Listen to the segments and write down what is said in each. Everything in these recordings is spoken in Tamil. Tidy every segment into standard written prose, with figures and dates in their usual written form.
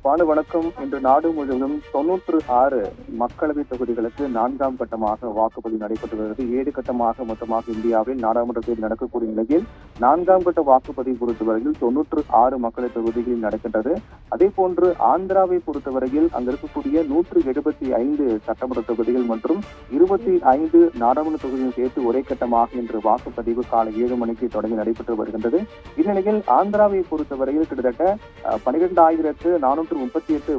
வணக்கம். இன்று நாடு முழுவதும் 96 மக்களவை தொகுதிகளுக்கு 4ஆம் கட்டமாக வாக்குப்பதிவு நடைபெற்று வருகிறது. 7 கட்டமாக மொத்தமாக இந்தியாவில் நாடாளுமன்ற தேர்தல் நடக்கக்கூடிய நிலையில் 4ஆம் கட்ட வாக்குப்பதிவு பொறுத்தவரையில் 96 மக்களவை தொகுதிகளில் நடக்கின்றது. அதே போன்று ஆந்திராவை பொறுத்தவரையில் அங்கு இருக்கக்கூடிய 175 சட்டமன்ற தொகுதிகள் மற்றும் 25 நாடாளுமன்ற தொகுதிகள் சேர்த்து ஒரே கட்டமாக இன்று வாக்குப்பதிவு காலை 7 மணிக்கு தொடங்கி நடைபெற்று வருகின்றது. இந்நிலையில் ஆந்திராவை பொறுத்தவரையில் கிட்டத்தட்ட 12,438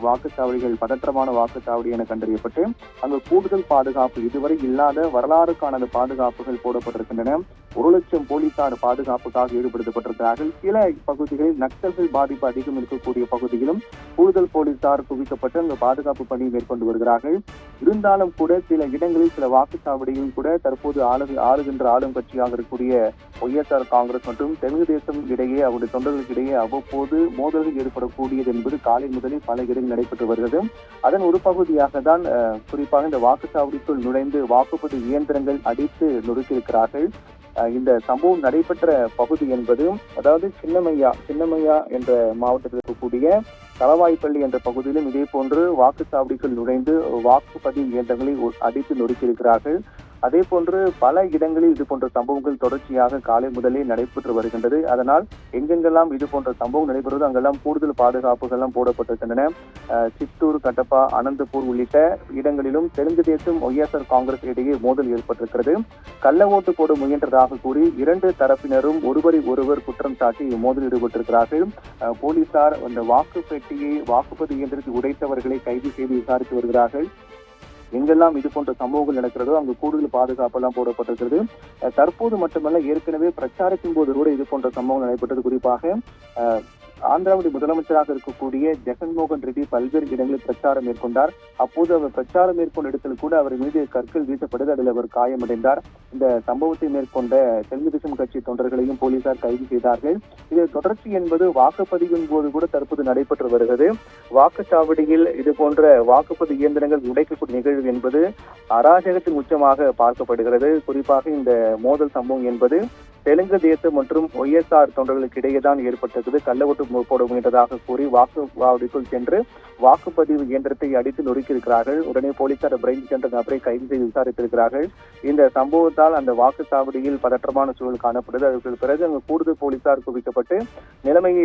வாக்குச்சாவடிகள் பதற்றமான வாக்குச்சாவடி என கண்டறியப்பட்டு அங்கு கூடுதல் பாதுகாப்பு இதுவரை இல்லாத வரலாறு காணாத பாதுகாப்புகள் போடப்பட்டிருக்கின்றன. 1,00,000 போலீசார் பாதுகாப்புக்காக ஈடுபடுத்தப்பட்டிருக்கிறார்கள். சில பகுதிகளில் நக்சல்கள் பாதிப்பு அதிகம் இருக்கக்கூடிய பகுதியிலும் கூடுதல் போலீசார் குவிக்கப்பட்டு அங்கு பாதுகாப்பு பணி மேற்கொண்டு வருகிறார்கள். இருந்தாலும் கூட சில இடங்களில் சில வாக்குச்சாவடிகளில் கூட தற்போது ஆளுகின்ற ஆளும் கட்சியாக இருக்கக்கூடிய ஒய்எஸ்ஆர் காங்கிரஸ் மற்றும் தெலுங்கு தேசம் இடையே அவருடைய தொண்டர்களுக்கு இடையே அவ்வப்போது மோதல்கள் ஏற்படக்கூடியது என்பது காலை முதலில் பல இடங்களில் நடைபெற்று வருகிறது. அதன் ஒரு பகுதியாக தான் குறிப்பாக இந்த வாக்குச்சாவடிக்குள் நுழைந்து வாக்குப்பதிவு இயந்திரங்கள் அடித்து நொறுக்கியிருக்கிறார்கள். இந்த சம்பவம் நடைபெற்ற பகுதி என்பது அதாவது சின்னமையா என்ற மாவட்டத்தில் இருக்கக்கூடிய தளவாய்ப்பள்ளி என்ற பகுதியிலும் இதே போன்று வாக்குச்சாவடிக்குள் நுழைந்து வாக்குப்பதிவு இயந்திரங்களை அடித்து நொறுக்கியிருக்கிறார்கள். அதே போன்று பல இடங்களில் இது போன்ற சம்பவங்கள் தொடர்ச்சியாக காலை முதலே நடைபெற்று வருகின்றது. அதனால் எங்கெங்கெல்லாம் இது போன்ற சம்பவம் நடைபெறுவது அங்கெல்லாம் கூடுதல் பாதுகாப்புகள் போடப்பட்டிருக்கின்றன. சித்தூர், கட்டப்பா, அனந்தபூர் உள்ளிட்ட இடங்களிலும் தெலுங்கு தேசம் ஒய்எஸ்ஆர் காங்கிரஸ் இடையே மோதல் ஏற்பட்டிருக்கிறது. கள்ள ஓட்டு போட முயன்றதாக கூறி 2 தரப்பினரும் ஒருவரை ஒருவர் குற்றம் சாட்டி மோதல் ஈடுபட்டிருக்கிறார்கள். போலீசார் அந்த வாக்குப்பதிவு இயந்திரத்தை உடைத்தவர்களை கைது செய்து விசாரித்து வருகிறார்கள். எங்கெல்லாம் இது போன்ற சம்பவங்கள் நடக்கிறதோ அங்கு கூடுதல் பாதுகாப்பு எல்லாம் போடப்பட்டிருக்கிறது. தற்போது மட்டுமல்ல, ஏற்கனவே பிரச்சாரத்தின் போது கூட இது போன்ற சம்பவம் நடைபெற்றது. குறிப்பாக ஆந்திராவுடைய முதலமைச்சராக இருக்கக்கூடிய ஜெகன்மோகன் ரெட்டி பல்வேறு இடங்களில் பிரச்சாரம் மேற்கொண்டார். அப்போது அவர் பிரச்சாரம் மேற்கொண்ட இடத்தில் கூட அவர் மீது கற்கள் வீசப்படுது. அதில் அவர் காயமடைந்தார். இந்த சம்பவத்தை மேற்கொண்ட தெலுங்கு தேசம் கட்சி தொண்டர்களையும் போலீசார் கைது செய்தார்கள். இது தொடர்ச்சி என்பது வாக்குப்பதிவின் போது கூட தற்போது நடைபெற்று வருகிறது. வாக்குச்சாவடியில் இது போன்ற வாக்குப்பதிவு இயந்திரங்கள் உடைக்கக்கூடிய நிகழ்வு என்பது அராஜகத்தின் உச்சமாக பார்க்கப்படுகிறது. குறிப்பாக இந்த மோதல் சம்பவம் என்பது தெலுங்கு தேசம் மற்றும் ஒய்எஸ்ஆர் தொண்டர்களுக்கு இடையே தான் ஏற்பட்டது. கள்ள ஓட்டு போட முயன்றதாக கூறி வாக்குச்சாவடிக்குள் சென்று வாக்குப்பதிவு இயந்திரத்தை அடித்து நொறுக்கியிருக்கிறார்கள். உடனே போலீசார் பிரைந்து சென்ற நபரை கைது செய்து விசாரித்திருக்கிறார்கள். இந்த சம்பவத்தால் அந்த வாக்குச்சாவடியில் பதற்றமான சூழல் காணப்படுது. அதற்கு பிறகு அங்கு கூடுதல் போலீசார் குவிக்கப்பட்டு நிலைமையை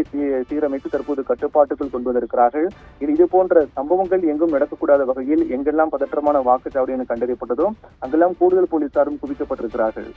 சீரமைத்து தற்போது கட்டுப்பாட்டுக்குள் கொண்டு வந்திருக்கிறார்கள். இது போன்ற சம்பவங்கள் எங்கும் நடக்கக்கூடாத வகையில் எங்கெல்லாம் பதற்றமான வாக்குச்சாவடி என கண்டறியப்பட்டதோ அங்கெல்லாம் கூடுதல் போலீசாரும் குவிக்கப்பட்டிருக்கிறார்கள்.